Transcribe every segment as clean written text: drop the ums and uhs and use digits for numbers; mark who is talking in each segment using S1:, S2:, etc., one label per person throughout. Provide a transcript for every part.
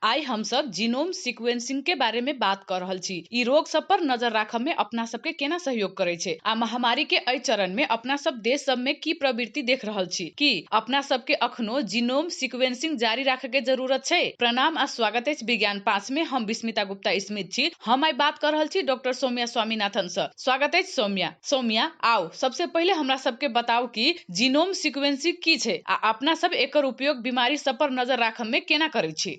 S1: आई हम सब genome sequencing के बारे में बात कर रहल छी। ई रोग सब पर नजर राखब में अपना सब के केना सहयोग करे छै आ महामारी के एहि चरण में अपना सब देश सब में की प्रवृत्ति देख रहल छी कि अपना सब के अखनो जीनोम सीक्वेंसिंग जारी राखे के जरूरत छै। प्रणाम आ स्वागत अछि विज्ञान 5 में। हम विस्मिता गुप्ता स्मिथ छी। हम आई बात कर रहल छी डॉक्टर सौम्या स्वामीनाथन से। स्वागत अछि सौम्या। आओ सबसे पहले हमरा सबके बताओ कि जीनोम सीक्वेंसिंग की छै आ अपना सब एकर उपयोग बीमारी सब पर नजर राखब में केना करै छी।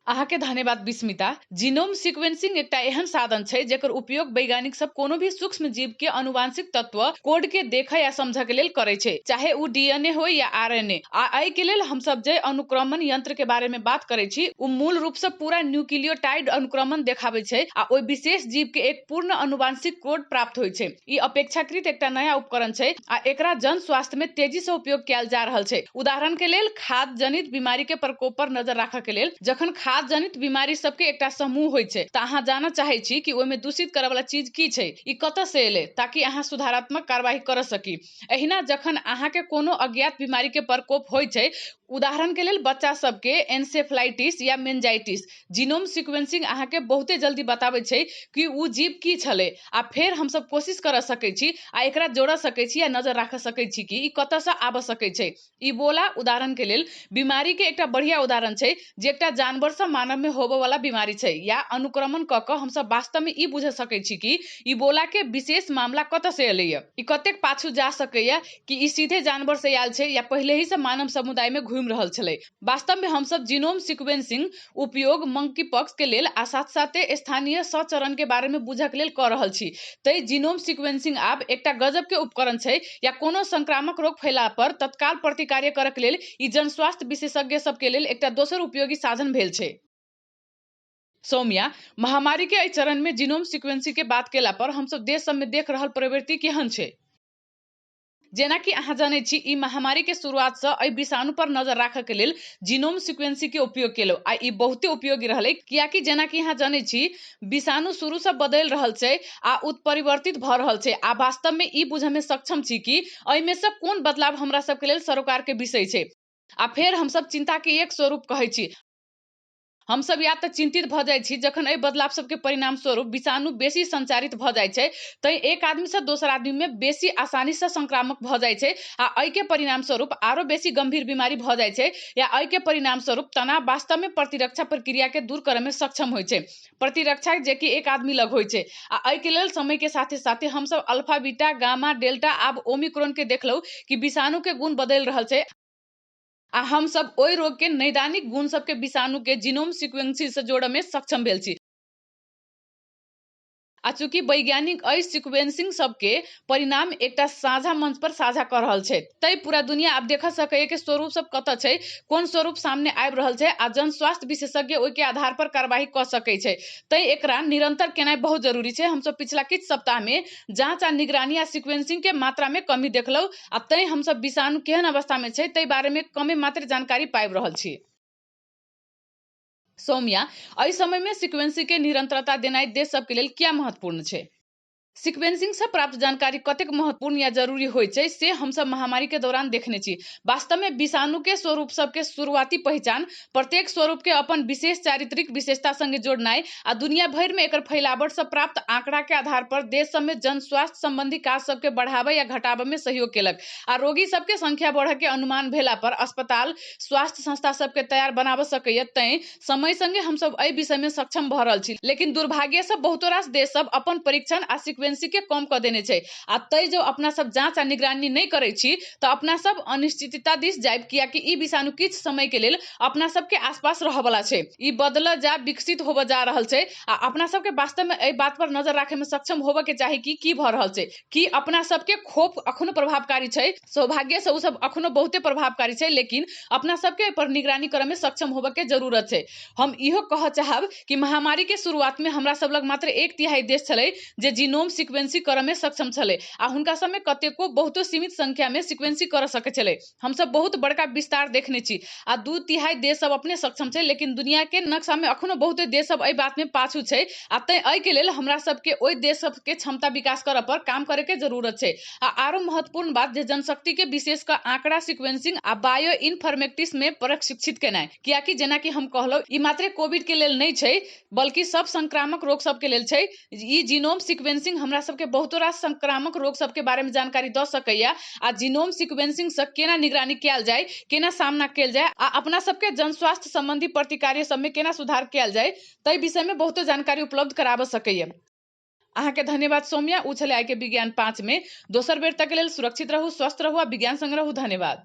S1: अहाँ के धन्यवाद विस्मिता। जीनोम सीक्वेंसिंग एकटा एहन साधन छै जेकर उपयोग वैज्ञानिक सब कोनो भी सूक्ष्म जीव के आनुवंशिक तत्व कोड के देखे या समझे के लेल करे छै, चाहे उ डीएनए हो या आरएनए। आ एहि के लेल हम सब जे अनुक्रमण यंत्र के बारे में बात करे छी उ मूल रूप से पूरा न्यूक्लियोटाइड अनुक्रमण देखाबै छै आ ओइ विशेष जीव के एक पूर्ण आनुवंशिक कोड प्राप्त होय छै। ई अपेक्षाकृत एकटा नया उपकरण छै आ एकरा जन स्वास्थ्य में तेजी से उपयोग कैल जा रहल छै। उदाहरण के लेल खाद्य जनित बीमारी के प्रकोप पर नजर राखय के लेल जखन खाद्य जनित बीमारी सबके एकटा समूह होय छै त अहाँ जानऽ चाहे छी कि ओइ में दूषित करय वाला चीज की छै, ई कतऽ से एले, ताकि अहाँ सुधारात्मक कार्यवाही कर सकी। एहिना जखन अहाँ के कोनो अज्ञात बीमारी के प्रकोप होय छै, उदाहरण के लेल बच्चा सबके एन्सेफ्लाइटिस या मेनिंजाइटिस, जीनोम सीक्वेंसिंग अहाँ के बहुते जल्दी बताबै छै कि उ जीव की छले आ फेर हम सब कोशिश कर सकै छी आ एकरा जोड़ सकै छी या नजर राख सकै छी कि ई कतऽ से आबऽ सकै छै। इबोला उदाहरण के लेल बीमारी के एकटा बढ़िया उदाहरण छै जे एकटा जानवर से मानव में होबे वाला बीमारी छै या अनुक्रमण क के हम सब वास्तव में ई बुझ सकै छी कि इबोला के विशेष मामला कतऽ से एलै या, ई कतेक पाछू जा सकैया कि ई सीधे जानवर से आयल छै या पहले ही से मानव समुदाय में घूम रहल छलै। वास्तव में हम सब जीनोम सीक्वेंसिंग उपयोग मंकीपॉक्स के लेल आ साथ साथे स्थानीय सचरण के बारे में बुझक लेल कर रहल छी। तै जीनोम सीक्वेंसिंग आब एकटा गजब के उपकरण छै या कोनो संक्रामक रोग फैला पर तत्काल प्रतिकार्य करक लेल ई जनस्वास्थ्य विशेषज्ञ सब के लेल एकटा दोसर उपयोगी साधन भेल छै। सौम्या, महामारी के एहि चरण में जीनोम सीक्वेंसिंग के बात केला पर हम सब देश सब में देख रहल प्रवृत्ति केहन छै। जेना कि अहाँ जानै छी ई महामारी के शुरुआत से एहि विषाणु पर नजर राखय के लेल जीनोम सीक्वेंसिंग के उपयोग केलो आ ई बहुते उपयोगी रहलै, कियाकि जेना कि अहाँ जानै छी विषाणु शुरू से बदल रहल छै आ उत्परिवर्तित भ रहल छै आ वास्तव में ई बुझे में सक्षम छी कि एहि में से कोन बदलाव हमरा सब के लेल सरोकार के विषय छै। आ फेर हम सब चिंता के एक स्वरूप कहै छी। हम सब या तो चिंतित भ जाय छी जखन एहि बदलाव सब के परिणाम स्वरूप विषाणु बेसी संचारित भ जाय छै, तै एक आदमी से दोसर आदमी में बेसी आसानी से संक्रामक भ जाय छै आ एहि के परिणाम स्वरूप आरो बेसी गंभीर बीमारी भ जाय छै या एहि के परिणाम स्वरूप तनाव वास्तव में प्रतिरक्षा प्रक्रिया के दूर करे में सक्षम होय छै। प्रतिरक्षा जे कि एक आदमी लग होय छै आ एहि के लेल समय के साथे साथे हम सब अल्फा बीटा गामा डेल्टा आब ओमिक्रॉन के देखलौ कि विषाणु के गुण बदल रहल छै आ हम सब ओइ रोग के नैदानिक गुण सब के विषाणु के जीनोम सीक्वेंसिंग से जोड़े में सक्षम भेल छी। आ चूंकि वैज्ञानिक एहि सीक्वेंसिंग सब के परिणाम एकटा साझा मंच पर साझा कर रहल छै, तै पूरा दुनिया आब देख सकैए कि स्वरूप सब कतऽ छै, कोन स्वरूप सामने आबि रहल छै आ जन स्वास्थ्य विशेषज्ञ ओइ के आधार पर कार्यवाही क सकै छै। तै एकरा निरंतर केनाइ बहुत जरूरी छै। हम सब पिछला किछ सप्ताह में जांच आ निगरानी आ सीक्वेंसिंग के मात्रा में कमी देखलौ आ तै हम सब विषाणु केहन अवस्था में छै तै बारे में कमे मात्र जानकारी पाबि रहल छी। सौम्या, एहि समय में सीक्वेंसिंग के निरंतरता देनाइ देश सब के लेल किया महत्वपूर्ण छै। सीक्वेंसिंग से प्राप्त जानकारी कतेक महत्वपूर्ण या जरूरी होय छै से हम सब महामारी के दौरान देखने छी। वास्तव में विषाणु के स्वरूप सब के शुरुआती पहचान, प्रत्येक स्वरूप के अपन विशेष चारित्रिक विशेषता संगे जोड़नाय आ दुनिया भर में एकर फैलावट से प्राप्त आंकड़ा के आधार पर देश सब में जन स्वास्थ्य संबंधी काज सब के बढ़ावे या घटावे में सहयोग केलक आ रोगी सब के संख्या बढ़े के अनुमान भेला पर अस्पताल, स्वास्थ्य संस्था सब के तैयार बनाब सकैए। तै समय संगे हम सब एहि विषय में सक्षम भ रहल छी, लेकिन दुर्भाग्य से बहुतो रास देश सब अपन परीक्षण आ सीक्वेंसिंग के कम क देने छै आ तै जो अपना सब जांच आ निगरानी नहीं करै छी त अपना सब अनिश्चितता दिस जायब, कियाकि ई विषाणु किछ समय के लेल अपना सब के आसपास रह वाला छै। ई बदल जा विकसित होब जा रहल छै आ अपना सब के वास्तव में एहि बात पर नजर राखे में सक्षम होब के चाही कि की भ रहल छै, कि अपना सब के खोप अखनो प्रभावकारी छै। सौभाग्य से उ सब अखनो बहुते प्रभावकारी छै, लेकिन अपना सब के पर निगरानी करे में सक्षम होब के जरूरत छै। हम इहो कह चाहब कि महामारी के शुरुआत में हमरा सब लग मात्र 1/3 देश छलै जे जीनोम सिक्वेंसी करऽ में सक्षम छलै आ हुनका सब में कतेको बहुतो सीमित संख्या में सिक्वेंसी कर सकै छलै। हम सब बहुत बड़का विस्तार देखने छी आ 2/3 देश सब अपने सक्षम छै, लेकिन दुनिया के नक्शा में अखनो बहुते देश सब एहि बात में पाछू छै आ तै एहि के लेल हमरा सब के ओइ देश सब के क्षमता विकास करऽ पर काम करे के जरूरत छै। आ आरो महत्वपूर्ण बात जे जनशक्ति के विशेष का आंकड़ा सीक्वेंसिंग आ बायो इन्फॉर्मेटिक्स में प्रशिक्षित केनाइ, कियाकि जेना कि हम कहलौ ई मात्र कोविड के लेल नहीं छै बल्कि सब संक्रामक रोग सब के लेल छै। ई जीनोम सीक्वेंसिंग हमरा सब के बहुत रास संक्रामक रोग सब के बारे में जानकारी द सकैया आ जीनोम सीक्वेंसिंग से केना निगरानी कैल जाय, केना सामना कैल जाय आ अपना सब के जन स्वास्थ्य संबंधी प्रतिकार्य सब में केना सुधार कैल जाय तै विषय में बहुत जानकारी उपलब्ध कराब सकैया। अहाँ के धन्यवाद सौम्या। उ छले आइ के विज्ञान 5 में। दोसर बेर तक के लेल सुरक्षित रहू, स्वस्थ रहू आ विज्ञान संग रहू। धन्यवाद।